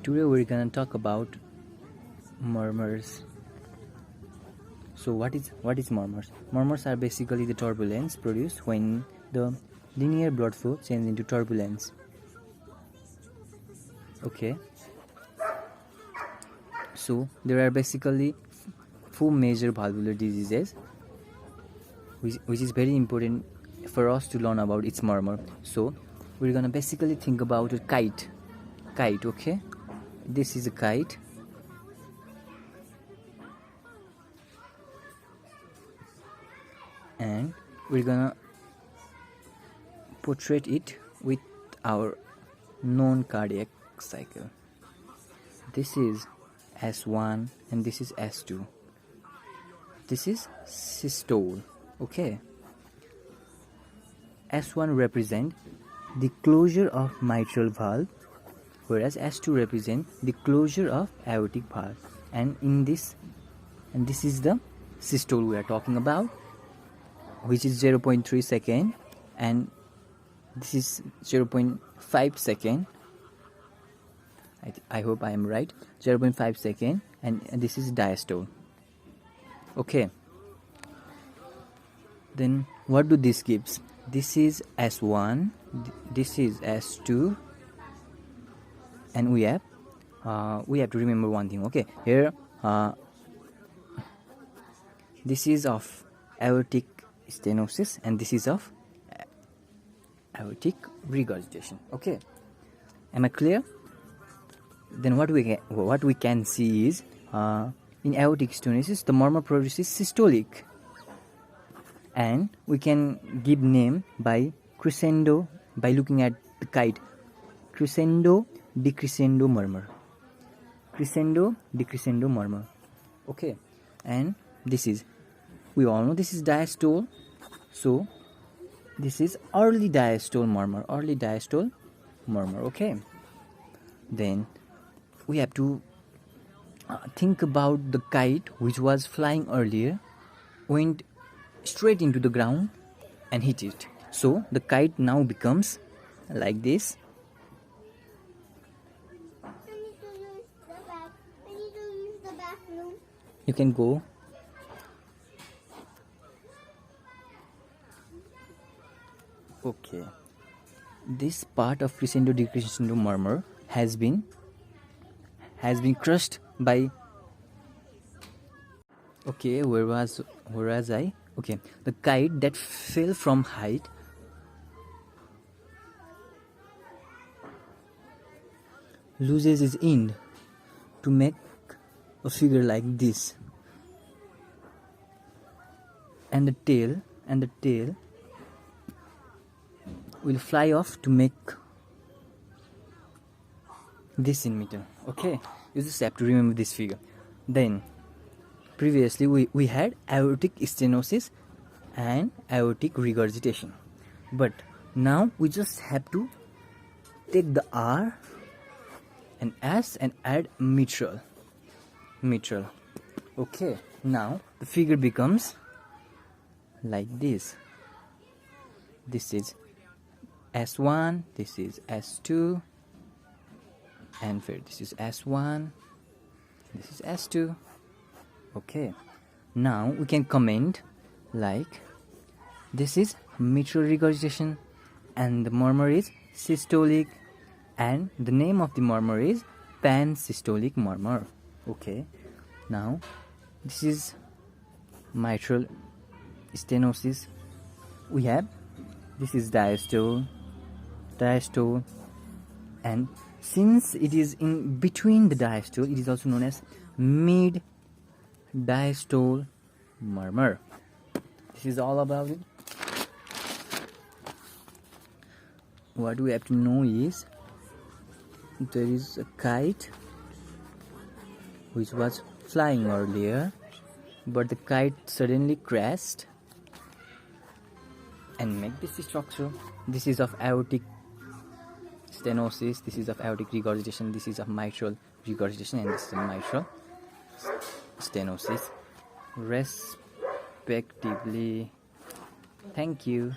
Today we're gonna talk about murmurs. So what is murmurs? Murmurs are basically the turbulence produced when the linear blood flow changes into turbulence. Okay. So there are basically four major valvular diseases, which is very important for us to learn about its murmur. So we're gonna basically think about a kite. Okay, this is a kite. And we're gonna portray it with our known cardiac cycle. This is S1 and this is S2. This is systole. Okay. S1 represent the closure of mitral valve, whereas S2 represent the closure of aortic valve. And this is the systole we are talking about, which is 0.3 second, and this is 0.5 second. I hope I am right. 0.5 second, and this is diastole. Okay. Then what do this gives? This is S1, this is S2, and we have to remember one thing. Okay, here this is of aortic stenosis and this is of aortic regurgitation. Okay, am I clear? Then what we can see is in aortic stenosis the murmur produces systolic, and we can give name by crescendo by looking at the kite. Crescendo decrescendo murmur. Crescendo decrescendo murmur. Okay, and this is, we all know this is diastole, so this is early diastole murmur. Okay, then we have to think about the kite which was flying earlier, went straight into the ground and hit it. So the kite now becomes like this. You can go. Okay, this part of crescendo decrescendo murmur has been crushed by. Okay, where was I? Okay, the kite that fell from height loses its end to make a figure like this, and the tail will fly off to make this in meter. Okay, you just have to remember this figure. Then previously we had aortic stenosis and aortic regurgitation, but now we just have to take the R and S and add mitral. Okay, now the figure becomes like this. This is S1, this is S2, and this is S1, this is S2. Okay, now we can comment like this is mitral regurgitation and the murmur is systolic, and the name of the murmur is pansystolic murmur. Okay, now this is mitral stenosis. We have, this is diastole, and since it is in between the diastole, it is also known as mid diastole murmur. This is all about it. What we have to know is there is a kite which was flying earlier, but the kite suddenly crashed and make this structure. This is of aortic stenosis, this is of aortic regurgitation, this is of mitral regurgitation, and this is mitral stenosis respectively. Thank you.